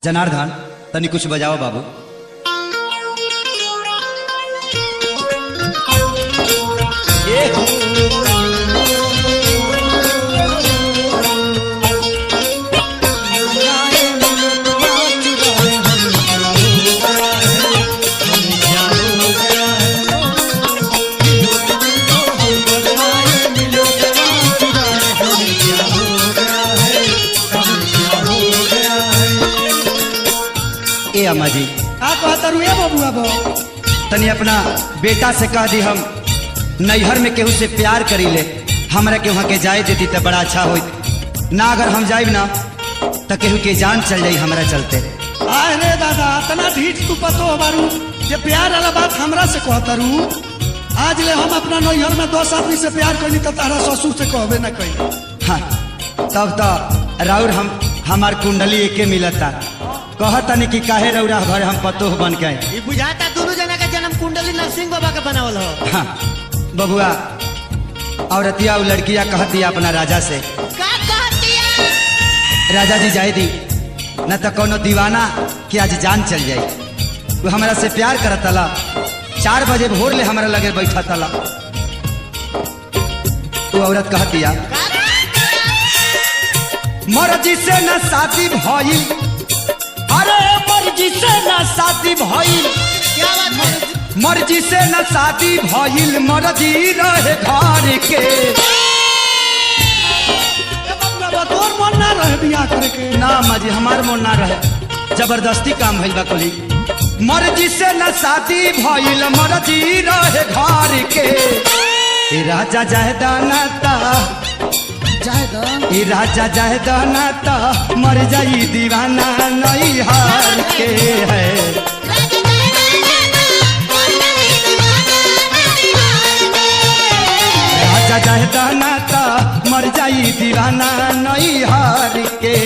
जनार्दन तनी कुछ बजाओ बाबू। ए अम्मा जी का कहता रू ए बबुआ बो तनी अपना बेटा से कह दी हम नैहर में केहू से प्यार करी ले, हमरा के वहाँ के जाए देती तो बड़ा अच्छा होत ना। अगर हम जाइब ना तो केहू के जान चल जाई हमरा चलते। अरे दादा तना ढीठ तू पतो हमारू जे प्यार वाला बात हमरा से कहता रू। आज ले हम अपना नैहर में 2 आदमी से प्यार करनी तो तारा ससुर से कहबे ना कही। हाँ तब तो राउर हमार कुंडली एके मिलता। कहता नहीं कि काहे रौरा घर हम पतोह बन के ये बुझाता दोनों जना का जन्म कुंडली नरसिंह बाबा का बनावल हो। हाँ बबुआ औरतिया और लड़किया कहतिया अपना राजा से, का कहतिया? राजा जी जाए दी न तो कोनो दीवाना कि आज जान चल जाई। वो हमरा से प्यार करत तला, 4 बजे भोर ले हमरा लगे बैठा तला। वो औरत कहतिया मर्जी से न शादी भइल, अरे मर्जी से न शादी भइल, क्या बात है? मर्जी से न शादी भइल, मर्जी रहे घर के। ए बबुआ बो तोर मन ना रहे बियाह करे के? ना मजी हमार मन ना रहे, जबरदस्ती काम भइल बा कोली। मर्जी से न शादी भइल, मर्जी रहे घर के। ए राजा जाहदाना ता ए राजा जाहदाना ता मर जाई दीवाना नहीं हार के है। राजा जाहदाना ता मर जाई दीवाना नहीं हार के।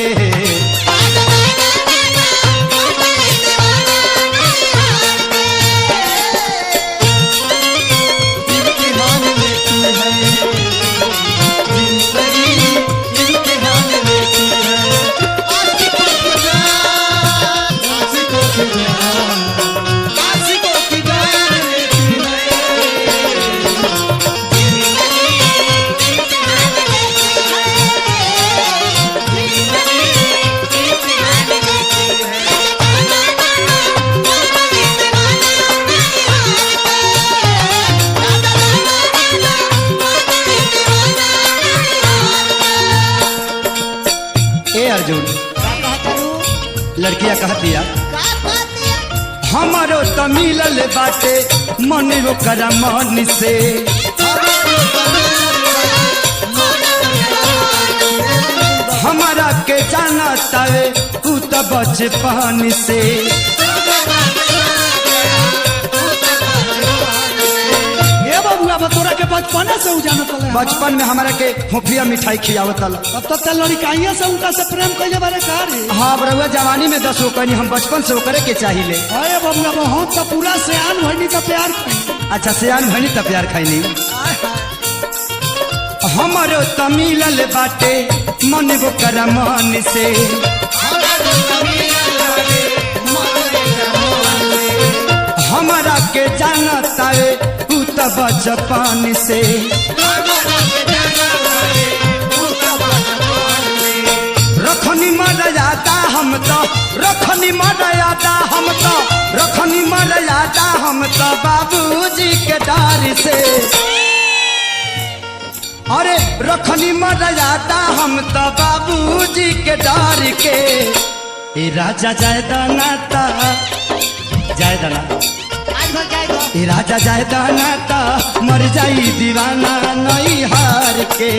अर्जुन लड़किया कहतिया हमारो तो मिलल बाटे मन ओकर मन से, हमारा के जाना तावे उ तो बचपन से। ए बबुआ बो तोरा के बचपन से उ जानत रहे? बचपन में हमारा के हुफिया मिठाई खियावत तला। अब तो ते लड़काइया से उनका से प्रेम कइले बारे का रे? हाँ बरुआ जवानी में 10 कनी हम बचपन से करे के चाहिए। अरे बबुआ बो हम तो पूरा सियान भइनी तो प्यार कइनी। अच्छा सियान भनी तो प्यार खैनी। हमारो तो मिलल बाटे मन ओकर मन से, हमारा के जाना तावे उ तो बचपन से। रखनी मर्यादा हम तो, रखनी मर्यादा हम तो, रखनी मर्यादा हम तो बाबूजी के डर से। अरे रखनी मर्यादा हम तो बाबूजी के डर के। ए राजा जायदाना ता जायदाना आज भर जाएगा। ए राजा जायदाना ता मर जाई दीवाना नहीं हार के।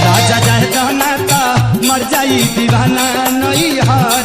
राजा जायदाना ता मर जाई दीवाना नहीं हार